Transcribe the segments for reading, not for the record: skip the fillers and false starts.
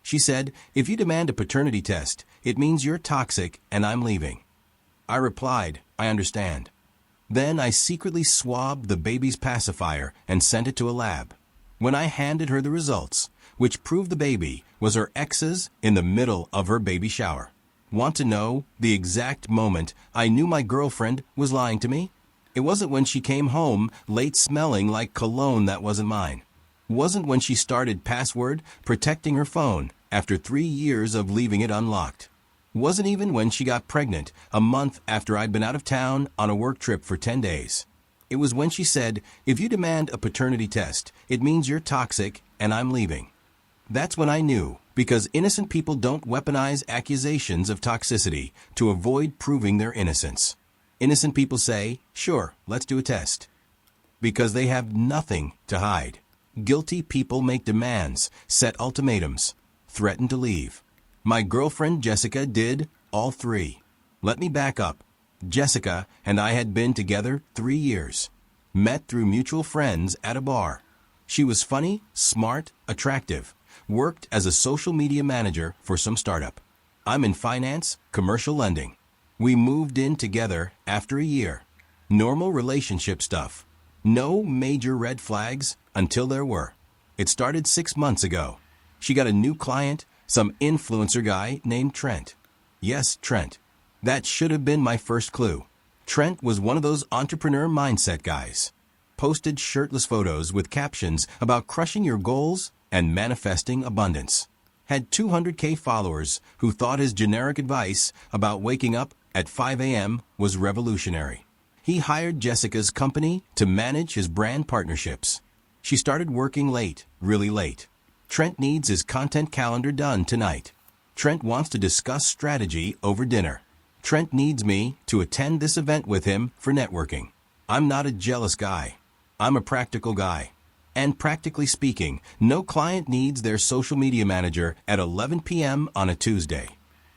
She said, "If you demand a paternity test, it means you're toxic and I'm leaving." I replied, "I understand." Then I secretly swabbed the baby's pacifier and sent it to a lab. When I handed her the results, which proved the baby was her ex's in the middle of her baby shower. Want to know the exact moment I knew my girlfriend was lying to me? It wasn't when she came home late smelling like cologne that wasn't mine. Wasn't when she started password protecting her phone after 3 years of leaving it unlocked. Wasn't even when she got pregnant a month after I'd been out of town on a work trip for 10 days. It was when she said, "If you demand a paternity test, it means you're toxic and I'm leaving." That's when I knew, because innocent people don't weaponize accusations of toxicity to avoid proving their innocence. Innocent people say, "Sure, let's do a test," because they have nothing to hide. Guilty people make demands, set ultimatums, threaten to leave. My girlfriend Jessica did all three. Let me back up. Jessica and I had been together 3 years. Met through mutual friends at a bar. She was funny, smart, attractive. Worked as a social media manager for some startup. I'm in finance, commercial lending. We moved in together after a year. Normal relationship stuff. No major red flags until there were. It started 6 months ago. She got a new client, some influencer guy named Trent. Yes, Trent. That should have been my first clue. Trent was one of those entrepreneur mindset guys. Posted shirtless photos with captions about crushing your goals and manifesting abundance. Had 200K followers who thought his generic advice about waking up at 5 a.m. was revolutionary. He hired Jessica's company to manage his brand partnerships. She started working late, really late. Trent needs his content calendar done tonight. Trent wants to discuss strategy over dinner. Trent needs me to attend this event with him for networking. I'm not a jealous guy. I'm a practical guy. And practically speaking, no client needs their social media manager at 11 p.m. on a Tuesday.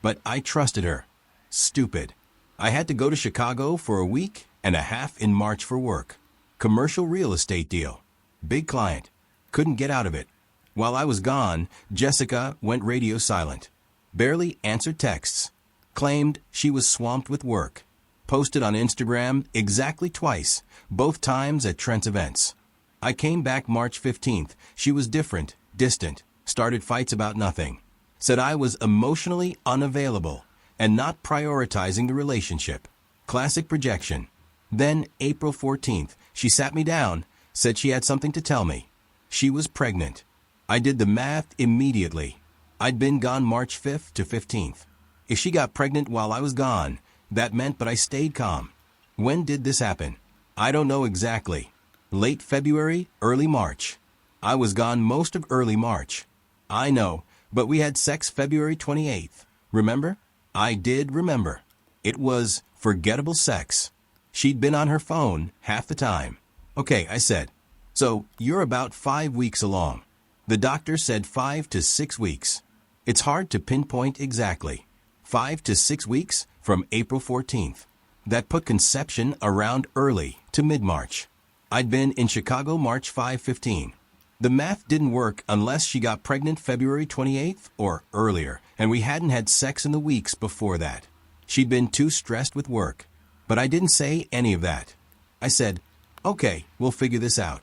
But I trusted her. Stupid. I had to go to Chicago for a week and a half in March for work. Commercial real estate deal. Big client. Couldn't get out of it. While I was gone, Jessica went radio silent. Barely answered texts. Claimed she was swamped with work. Posted on Instagram exactly twice, both times at Trent's events. I came back March 15th. She was different, distant, started fights about nothing. Said I was emotionally unavailable and not prioritizing the relationship. Classic projection. Then April 14th, she sat me down, said she had something to tell me. She was pregnant. I did the math immediately. I'd been gone March 5th to 15th. If she got pregnant while I was gone, that meant, but I stayed calm. When did this happen? I don't know exactly. Late February, early March. I was gone most of early March. I know, but we had sex February 28th. Remember? I did remember. It was forgettable sex. She'd been on her phone half the time. Okay, I said. So, you're about 5 weeks along. The doctor said 5 to 6 weeks. It's hard to pinpoint exactly. 5 to 6 weeks from April 14th. That put conception around early to mid-March. I'd been in Chicago March 5-15. The math didn't work unless she got pregnant February 28th or earlier, and we hadn't had sex in the weeks before that. She'd been too stressed with work. But I didn't say any of that. I said, "Okay, we'll figure this out."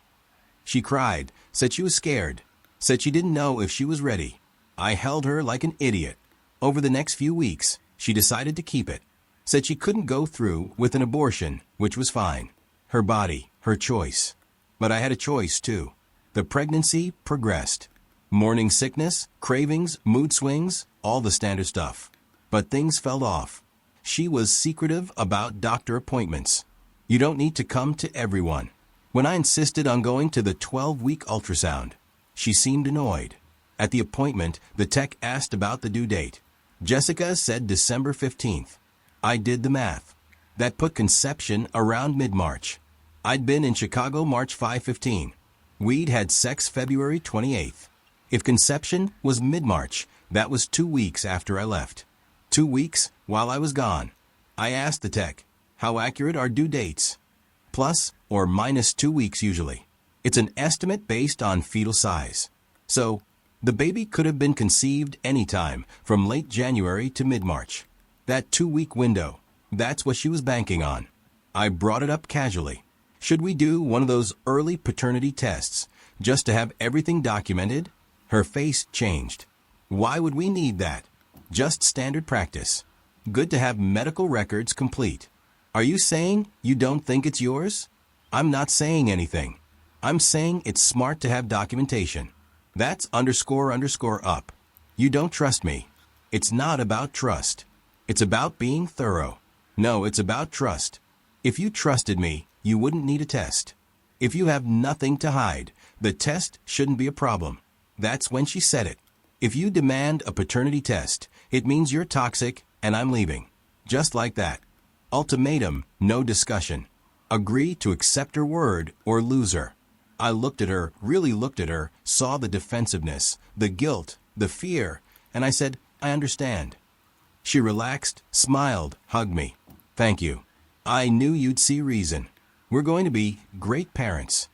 She cried, said she was scared, said she didn't know if she was ready. I held her like an idiot. Over the next few weeks, she decided to keep it. Said she couldn't go through with an abortion, which was fine. Her body, her choice. But I had a choice too. The pregnancy progressed. Morning sickness, cravings, mood swings, all the standard stuff. But things fell off. She was secretive about doctor appointments. You don't need to come to everyone. When I insisted on going to the 12-week ultrasound, she seemed annoyed. At the appointment, the tech asked about the due date. Jessica said December 15th. I did the math. That put conception around mid-March. I'd been in Chicago March 5-15. We'd had sex February 28th. If conception was mid-March, that was 2 weeks after I left. 2 weeks while I was gone. I asked the tech, how accurate are due dates? Plus or minus 2 weeks usually. It's an estimate based on fetal size. So, The baby could have been conceived anytime from late January to mid-March. That 2-week window, that's what she was banking on. I brought it up casually. Should we do one of those early paternity tests just to have everything documented? Her face changed. Why would we need that? Just standard practice. Good to have medical records complete. Are you saying you don't think it's yours? I'm not saying anything. I'm saying it's smart to have documentation. That's __up. You don't trust me. It's not about trust. It's about being thorough. No, it's about trust. If you trusted me, you wouldn't need a test. If you have nothing to hide, the test shouldn't be a problem. That's when she said it. If you demand a paternity test, it means you're toxic and I'm leaving. Just like that. Ultimatum, no discussion. Agree to accept her word or lose her. I looked at her, really looked at her, saw the defensiveness, the guilt, the fear, and I said, I understand. She relaxed, smiled, hugged me. Thank you. I knew you'd see reason. We're going to be great parents.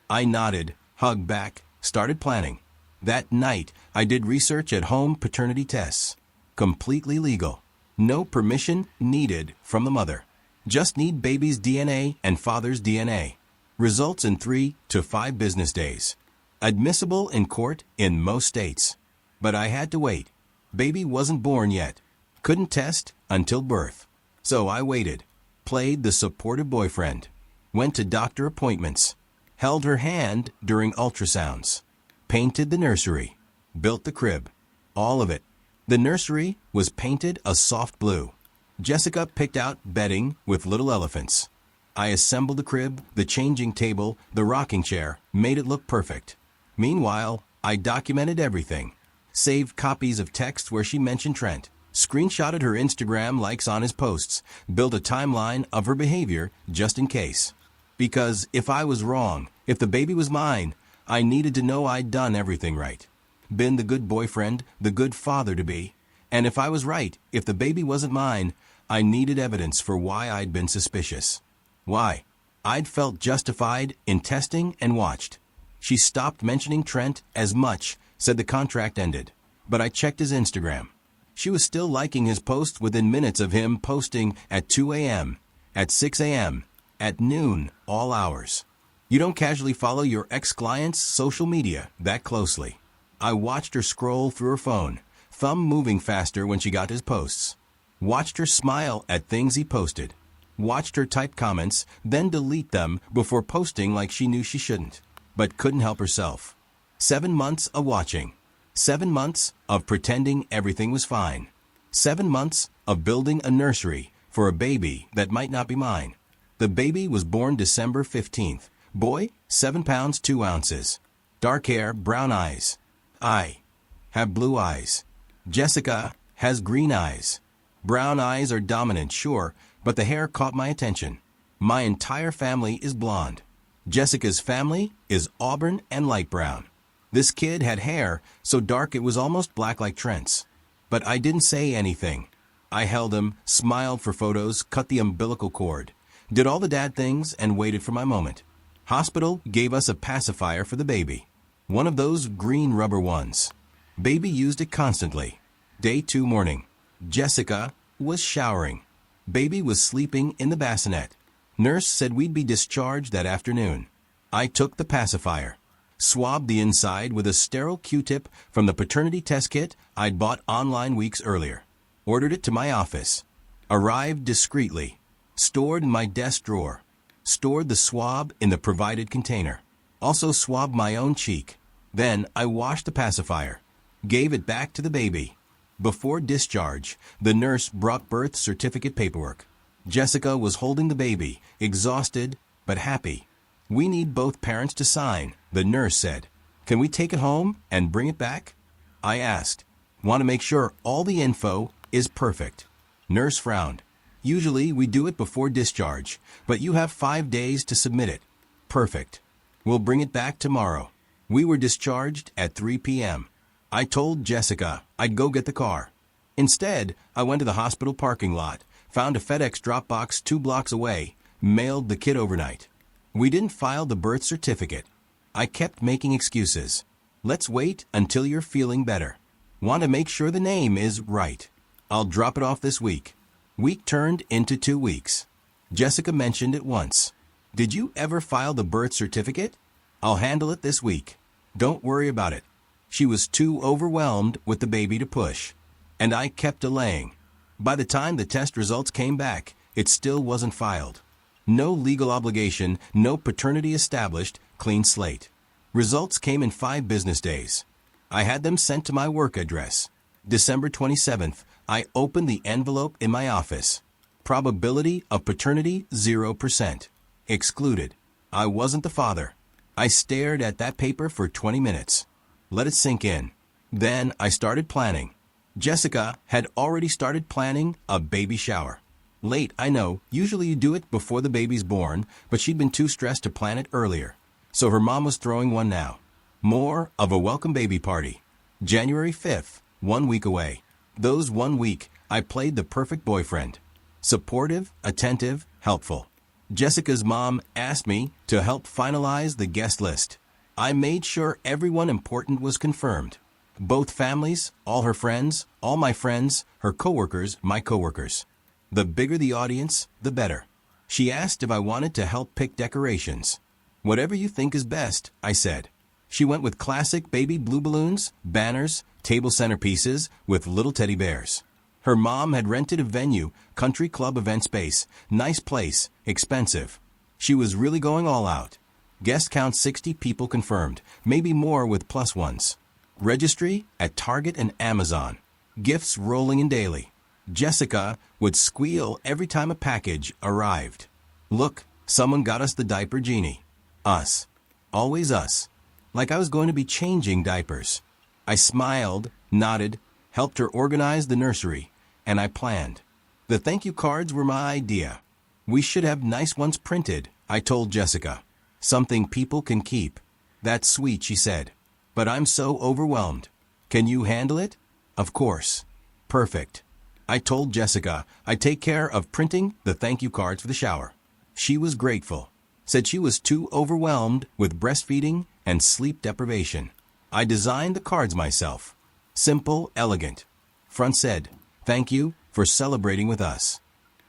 I nodded, hugged back, started planning. That night, I did research at home paternity tests. Completely legal. No permission needed from the mother. Just need baby's DNA and father's DNA. Results in 3 to 5 business days. Admissible in court in most states. But I had to wait. Baby wasn't born yet. Couldn't test until birth. So I waited. Played the supportive boyfriend. Went to doctor appointments. Held her hand during ultrasounds. Painted the nursery. Built the crib. All of it. The nursery was painted a soft blue. Jessica picked out bedding with little elephants. I assembled the crib, the changing table, the rocking chair, made it look perfect. Meanwhile, I documented everything. Saved copies of text where she mentioned Trent. Screenshotted her Instagram likes on his posts. Built a timeline of her behavior just in case. Because if I was wrong, if the baby was mine, I needed to know I'd done everything right. Been the good boyfriend, the good father-to-be. And if I was right, if the baby wasn't mine, I needed evidence for why I'd been suspicious. Why? I'd felt justified in testing and watched. She stopped mentioning Trent as much, said the contract ended. But I checked his Instagram. She was still liking his posts within minutes of him posting at 2 a.m., at 6 a.m., at noon, all hours. You don't casually follow your ex-client's social media that closely. I watched her scroll through her phone, thumb moving faster when she got his posts. Watched her smile at things he posted. Watched her type comments, then delete them before posting like she knew she shouldn't, but couldn't help herself. 7 months of watching. 7 months of pretending everything was fine. 7 months of building a nursery for a baby that might not be mine. The baby was born December 15th. Boy, 7 pounds 2 ounces. Dark hair, brown eyes. I have blue eyes. Jessica has green eyes. Brown eyes are dominant, sure, but the hair caught my attention. My entire family is blonde. Jessica's family is auburn and light brown. This kid had hair so dark it was almost black like Trent's. But I didn't say anything. I held him, smiled for photos, cut the umbilical cord, did all the dad things, and waited for my moment. Hospital gave us a pacifier for the baby. One of those green rubber ones. Baby used it constantly. Day 2 morning. Jessica was showering. Baby was sleeping in the bassinet. Nurse said we'd be discharged that afternoon. I took the pacifier. Swabbed the inside with a sterile Q-tip from the paternity test kit I'd bought online weeks earlier. Ordered it to my office. Arrived discreetly. Stored in my desk drawer. Stored the swab in the provided container. Also swabbed my own cheek. Then I washed the pacifier. Gave it back to the baby. Before discharge, the nurse brought birth certificate paperwork. Jessica was holding the baby, exhausted but happy. We need both parents to sign, the nurse said. Can we take it home and bring it back? I asked. Want to make sure all the info is perfect. Nurse frowned. Usually we do it before discharge, but you have 5 days to submit it. Perfect. We'll bring it back tomorrow. We were discharged at 3 p.m. I told Jessica I'd go get the car. Instead, I went to the hospital parking lot, found a FedEx drop box 2 blocks away, mailed the kid overnight. We didn't file the birth certificate. I kept making excuses. Let's wait until you're feeling better. Want to make sure the name is right. I'll drop it off this week. Week turned into 2 weeks. Jessica mentioned it once. Did you ever file the birth certificate? I'll handle it this week. Don't worry about it. She was too overwhelmed with the baby to push. And I kept delaying. By the time the test results came back, it still wasn't filed. No legal obligation, no paternity established, clean slate. Results came in 5 business days. I had them sent to my work address. December 27th, I opened the envelope in my office. Probability of paternity 0%. Excluded. I wasn't the father. I stared at that paper for 20 minutes. Let it sink in. Then I started planning. Jessica had already started planning a baby shower. Late, I know, usually you do it before the baby's born, but she'd been too stressed to plan it earlier. So her mom was throwing one now. More of a welcome baby party. January 5th, 1 week away. Those 1 week, I played the perfect boyfriend. Supportive, attentive, helpful. Jessica's mom asked me to help finalize the guest list. I made sure everyone important was confirmed. Both families, all her friends, all my friends, her coworkers, my coworkers. The bigger the audience, the better. She asked if I wanted to help pick decorations. Whatever you think is best, I said. She went with classic baby blue balloons, banners, table centerpieces with little teddy bears. Her mom had rented a venue, country club event space, nice place, expensive. She was really going all out. Guest count 60 people confirmed, maybe more with plus ones. Registry at Target and Amazon. Gifts rolling in daily. Jessica would squeal every time a package arrived. Look, someone got us the diaper genie. Us. Always us. Like I was going to be changing diapers. I smiled, nodded, helped her organize the nursery, and I planned. The thank you cards were my idea. We should have nice ones printed, I told Jessica. Something people can keep. That's sweet, she said. But I'm so overwhelmed. Can you handle it? Of course. Perfect. I told Jessica I'd take care of printing the thank you cards for the shower. She was grateful. Said she was too overwhelmed with breastfeeding and sleep deprivation. I designed the cards myself. Simple, elegant. Front said, "Thank you for celebrating with us."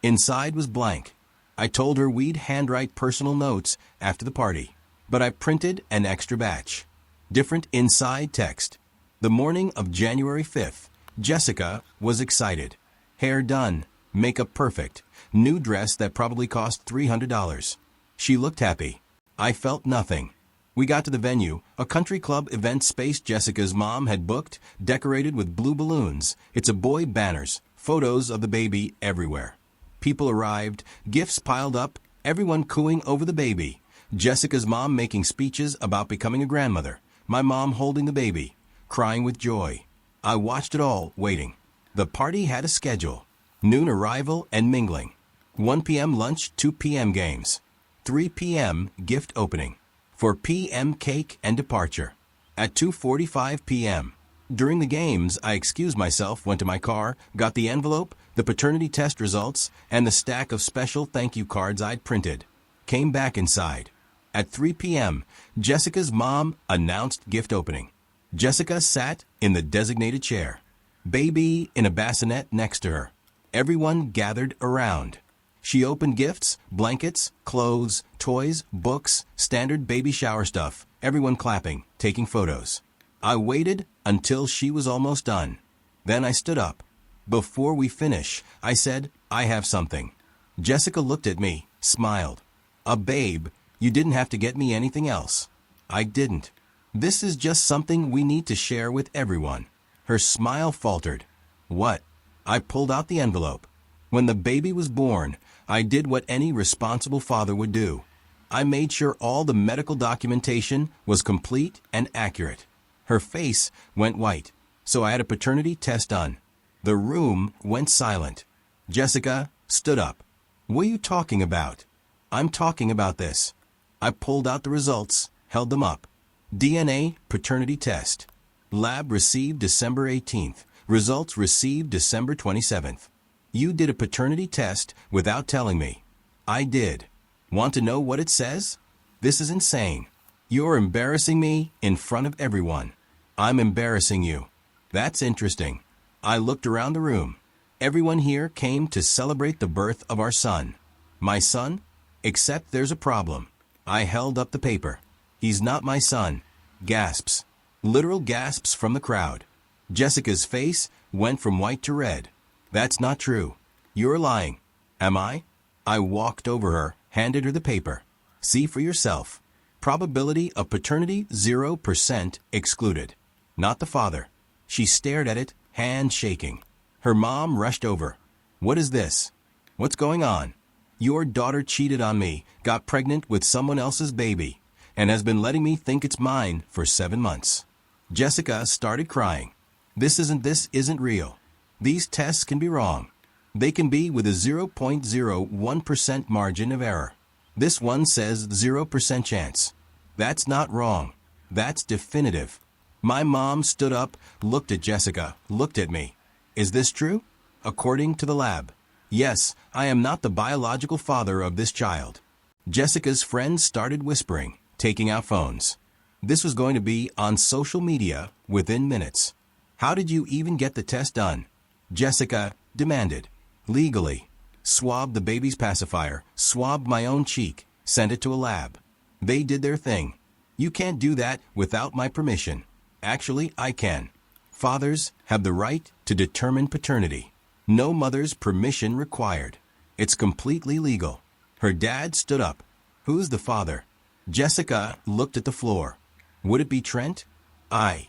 Inside was blank. I told her we'd handwrite personal notes after the party, but I printed an extra batch. Different inside text. The morning of January 5th, Jessica was excited. Hair done, makeup perfect, new dress that probably cost $300. She looked happy. I felt nothing. We got to the venue, a country club event space Jessica's mom had booked, decorated with blue balloons. It's a boy banners, photos of the baby everywhere. People arrived, gifts piled up, everyone cooing over the baby. Jessica's mom making speeches about becoming a grandmother. My mom holding the baby, crying with joy. I watched it all, waiting. The party had a schedule. Noon arrival and mingling. 1 p.m. lunch, 2 p.m. games. 3 p.m. gift opening. 4 p.m. cake and departure. At 2:45 p.m. During the games, I excused myself, went to my car, got the envelope, the paternity test results, and the stack of special thank you cards I'd printed. Came back inside. At 3 p.m., Jessica's mom announced gift opening. Jessica sat in the designated chair. Baby in a bassinet next to her. Everyone gathered around. She opened gifts, blankets, clothes, toys, books, standard baby shower stuff, everyone clapping, taking photos. I waited until she was almost done. Then I stood up. Before we finish, I said, "I have something." Jessica looked at me, smiled. "A babe, you didn't have to get me anything else." I didn't. "This is just something we need to share with everyone." Her smile faltered. "What?" I pulled out the envelope. When the baby was born, I did what any responsible father would do. I made sure all the medical documentation was complete and accurate. Her face went white, so I had a paternity test done. The room went silent. Jessica stood up. "What are you talking about?" "I'm talking about this." I pulled out the results, held them up. DNA paternity test. Lab received December 18th. Results received December 27th. You did a paternity test without telling me. I did. Want to know what it says? This is insane. You're embarrassing me in front of everyone. I'm embarrassing you. That's interesting. I looked around the room. Everyone here came to celebrate the birth of our son. My son? Except there's a problem. I held up the paper. He's not my son. Gasps. Literal gasps from the crowd. Jessica's face went from white to red. That's not true. You're lying. Am I? I walked over her, handed her the paper. See for yourself. Probability of paternity 0% excluded. Not the father. She stared at it, hand shaking. Her mom rushed over. What is this? What's going on? Your daughter cheated on me, got pregnant with someone else's baby, and has been letting me think it's mine for 7 months. Jessica started crying. This isn't real. These tests can be wrong. They can be with a 0.01% margin of error. This one says 0% chance. That's not wrong. That's definitive. My mom stood up, looked at Jessica, looked at me. Is this true? According to the lab. Yes, I am not the biological father of this child. Jessica's friends started whispering, taking out phones. This was going to be on social media within minutes. How did you even get the test done? Jessica demanded. Legally. Swabbed the baby's pacifier, swabbed my own cheek, sent it to a lab. They did their thing. You can't do that without my permission. Actually, I can. Fathers have the right to determine paternity. No mother's permission required. It's completely legal. Her dad stood up. Who's the father? Jessica looked at the floor. Would it be Trent? I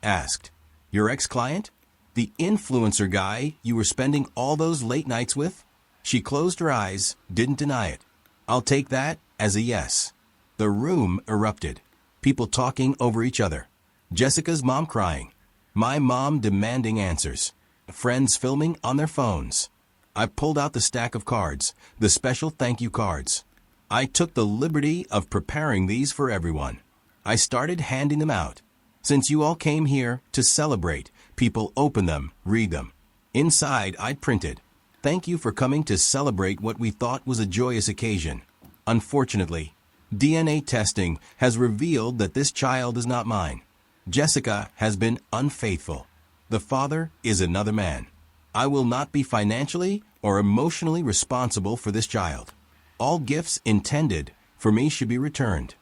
asked. Your ex-client? The influencer guy you were spending all those late nights with? She closed her eyes, didn't deny it. I'll take that as a yes. The room erupted. People talking over each other. Jessica's mom crying. My mom demanding answers. Friends filming on their phones. I pulled out the stack of cards, the special thank you cards. I took the liberty of preparing these for everyone. I started handing them out. Since you all came here to celebrate, people open them, read them. Inside, I'd printed, "Thank you for coming to celebrate what we thought was a joyous occasion. Unfortunately, DNA testing has revealed that this child is not mine. Jessica has been unfaithful. The father is another man. I will not be financially or emotionally responsible for this child. All gifts intended for me should be returned.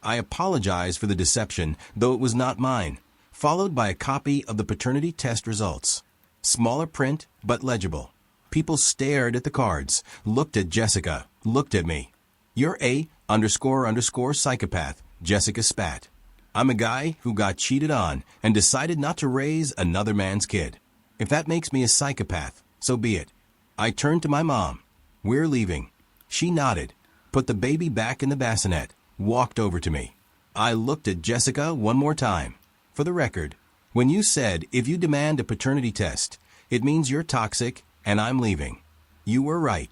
I apologize for the deception, though it was not mine," followed by a copy of the paternity test results. Smaller print, but legible. People stared at the cards, looked at Jessica, looked at me. "You're a __ psychopath," Jessica spat. "I'm a guy who got cheated on and decided not to raise another man's kid. If that makes me a psychopath, so be it." I turned to my mom. "We're leaving." She nodded, put the baby back in the bassinet, walked over to me. I looked at Jessica one more time. "For the record, when you said if you demand a paternity test, it means you're toxic and I'm leaving. You were right.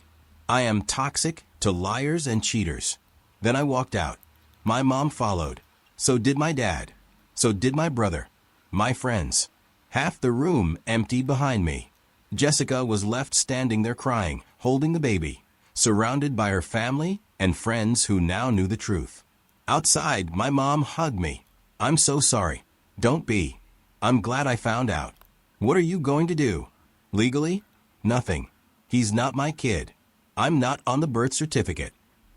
I am toxic to liars and cheaters." Then I walked out. My mom followed. So did my dad. So did my brother. My friends. Half the room emptied behind me. Jessica was left standing there crying, holding the baby, surrounded by her family and friends who now knew the truth. Outside, my mom hugged me. "I'm so sorry." "Don't be. I'm glad I found out." "What are you going to do?" "Legally? Nothing. He's not my kid. I'm not on the birth certificate.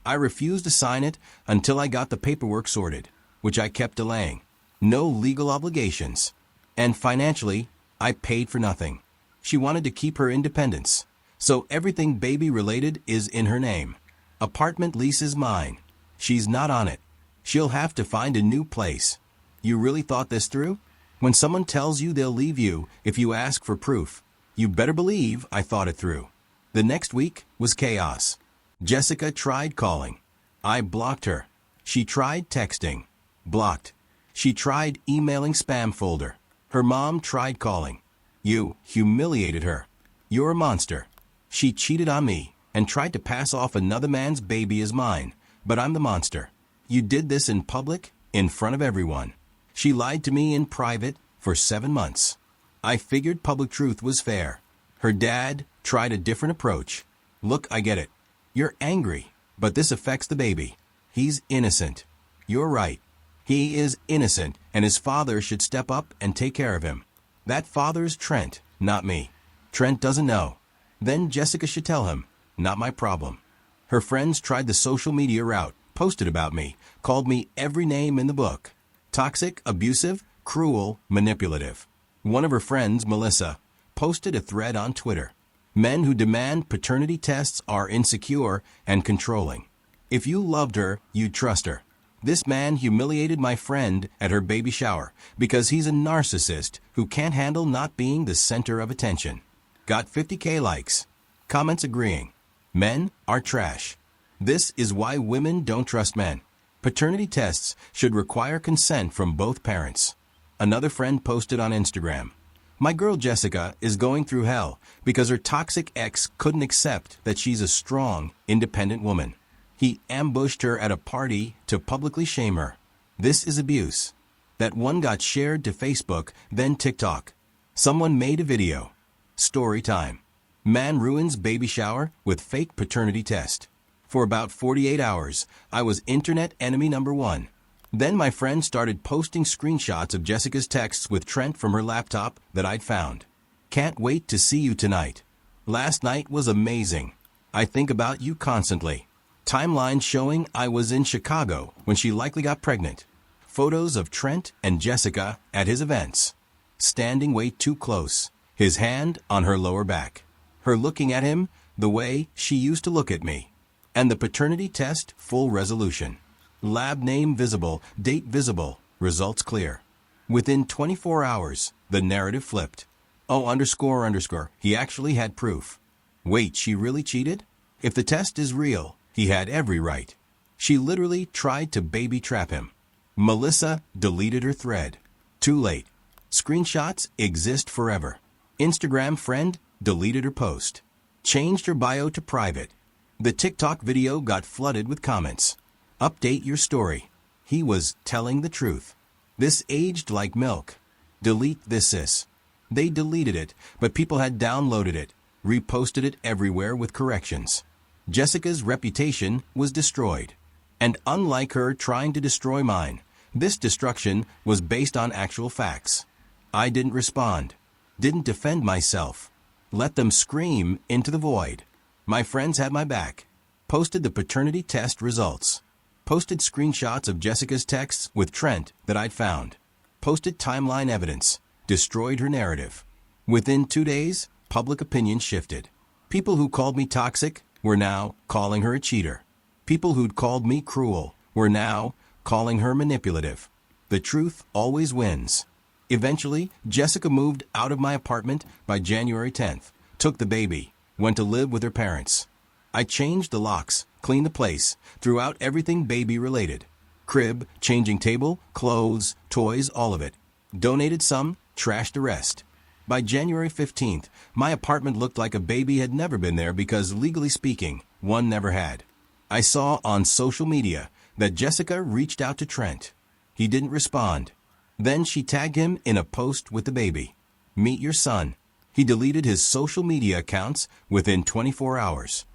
I refused to sign it until I got the paperwork sorted, which I kept delaying. No legal obligations. And financially, I paid for nothing. She wanted to keep her independence. So everything baby-related is in her name. Apartment lease is mine. She's not on it. She'll have to find a new place. You really thought this through? When someone tells you they'll leave you if you ask for proof, you better believe I thought it through. The next week was chaos. Jessica tried calling. I blocked her. She tried texting. Blocked. She tried emailing spam folder. Her mom tried calling. You humiliated her. You're a monster. She cheated on me and tried to pass off another man's baby as mine, but I'm the monster. You did this in public, in front of everyone. She lied to me in private for 7 months. I figured public truth was fair. Her dad tried a different approach. Look, I get it. You're angry, but this affects the baby. He's innocent. You're right. He is innocent, and his father should step up and take care of him. That father's Trent, not me. Trent doesn't know. Then Jessica should tell him, not my problem. Her friends tried the social media route, posted about me, called me every name in the book. Toxic, abusive, cruel, manipulative. One of her friends, Melissa, posted a thread on Twitter. Men who demand paternity tests are insecure and controlling. If you loved her, you'd trust her. This man humiliated my friend at her baby shower because he's a narcissist who can't handle not being the center of attention. Got 50K likes. Comments agreeing. Men are trash. This is why women don't trust men. Paternity tests should require consent from both parents. Another friend posted on Instagram, "My girl Jessica is going through hell because her toxic ex couldn't accept that she's a strong, independent woman. He ambushed her at a party to publicly shame her. This is abuse." That one got shared to Facebook, then TikTok. Someone made a video. Story time. Man ruins baby shower with fake paternity test. For about 48 hours, I was internet enemy number one. Then my friend started posting screenshots of Jessica's texts with Trent from her laptop that I'd found. "Can't wait to see you tonight. Last night was amazing. I think about you constantly." Timeline showing I was in Chicago when she likely got pregnant. Photos of Trent and Jessica at his events. Standing way too close. His hand on her lower back. Her looking at him the way she used to look at me. And the paternity test full resolution. Lab name visible, date visible, results clear. Within 24 hours, the narrative flipped. Oh, underscore, he actually had proof. Wait, she really cheated? If the test is real, he had every right. She literally tried to baby trap him. Melissa deleted her thread. Too late. Screenshots exist forever. Instagram friend deleted her post. Changed her bio to private. The TikTok video got flooded with comments. Update your story. He was telling the truth. This aged like milk. Delete this sis. They deleted it, but people had downloaded it, reposted it everywhere with corrections. Jessica's reputation was destroyed. And unlike her trying to destroy mine, this destruction was based on actual facts. I didn't respond. Didn't defend myself. Let them scream into the void. My friends had my back. Posted the paternity test results. Posted screenshots of Jessica's texts with Trent that I'd found. Posted timeline evidence. Destroyed her narrative. Within 2 days, public opinion shifted. People who called me toxic were now calling her a cheater. People who'd called me cruel were now calling her manipulative. The truth always wins. Eventually, Jessica moved out of my apartment by January 10th, took the baby, went to live with her parents. I changed the locks, cleaned the place, threw out everything baby-related. Crib, changing table, clothes, toys, all of it. Donated some, trashed the rest. By January 15th, my apartment looked like a baby had never been there because, legally speaking, one never had. I saw on social media that Jessica reached out to Trent. He didn't respond. Then she tagged him in a post with the baby. Meet your son. He deleted his social media accounts within 24 hours.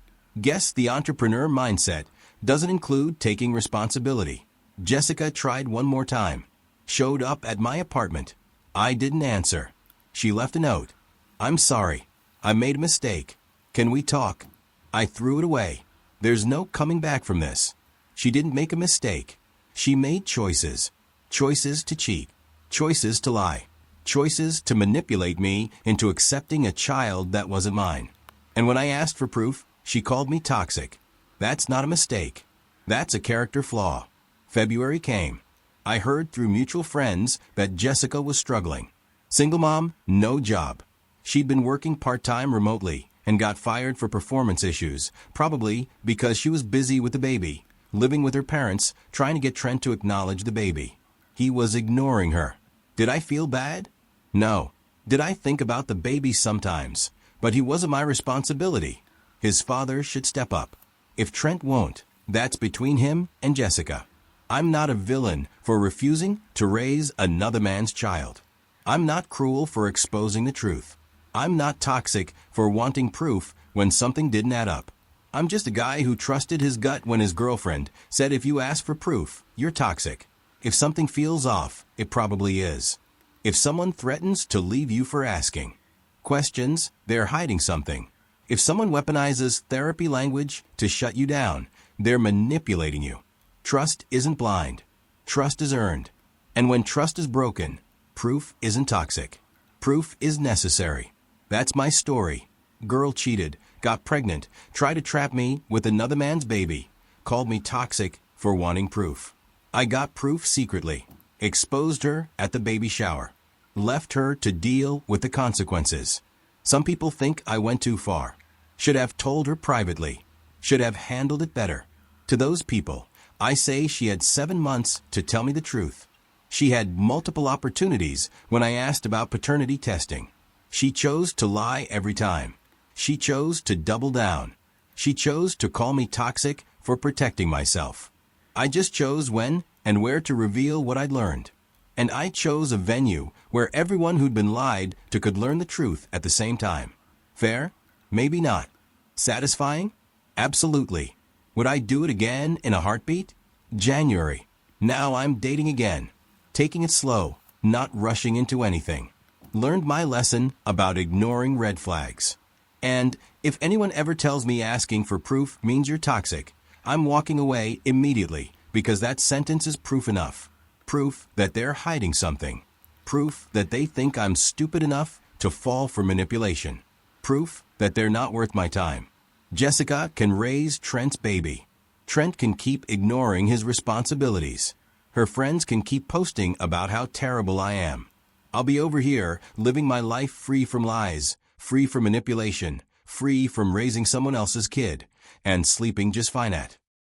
Guess the entrepreneur mindset doesn't include taking responsibility. Jessica tried one more time. Showed up at my apartment. I didn't answer. She left a note. "I'm sorry. I made a mistake. Can we talk?" I threw it away. There's no coming back from this. She didn't make a mistake. She made choices. Choices to cheat. Choices to lie. Choices to manipulate me into accepting a child that wasn't mine. And when I asked for proof, she called me toxic. That's not a mistake. That's a character flaw. February came. I heard through mutual friends that Jessica was struggling. Single mom, no job. She'd been working part-time remotely and got fired for performance issues, probably because she was busy with the baby, living with her parents, trying to get Trent to acknowledge the baby. He was ignoring her. Did I feel bad? No. Did I think about the baby sometimes? But he wasn't my responsibility. His father should step up. If Trent won't, that's between him and Jessica. I'm not a villain for refusing to raise another man's child. I'm not cruel for exposing the truth. I'm not toxic for wanting proof when something didn't add up. I'm just a guy who trusted his gut when his girlfriend said if you ask for proof, you're toxic. If something feels off, it probably is. If someone threatens to leave you for asking questions, they're hiding something. If someone weaponizes therapy language to shut you down, they're manipulating you. Trust isn't blind. Trust is earned. And when trust is broken, proof isn't toxic. Proof is necessary. That's my story. Girl cheated, got pregnant, tried to trap me with another man's baby, called me toxic for wanting proof. I got proof secretly, exposed her at the baby shower, left her to deal with the consequences. Some people think I went too far. Should have told her privately. Should have handled it better. To those people, I say she had 7 months to tell me the truth. She had multiple opportunities when I asked about paternity testing. She chose to lie every time. She chose to double down. She chose to call me toxic for protecting myself. I just chose when and where to reveal what I'd learned. And I chose a venue where everyone who'd been lied to could learn the truth at the same time. Fair? Maybe not. Satisfying? Absolutely. Would I do it again in a heartbeat? January. Now I'm dating again. Taking it slow, not rushing into anything. Learned my lesson about ignoring red flags. And if anyone ever tells me asking for proof means you're toxic, I'm walking away immediately because that sentence is proof enough. Proof that they're hiding something. Proof that they think I'm stupid enough to fall for manipulation. Proof that they're not worth my time. Jessica can raise Trent's baby. Trent can keep ignoring his responsibilities. Her friends can keep posting about how terrible I am. I'll be over here living my life free from lies, free from manipulation, free from raising someone else's kid, and sleeping just fine at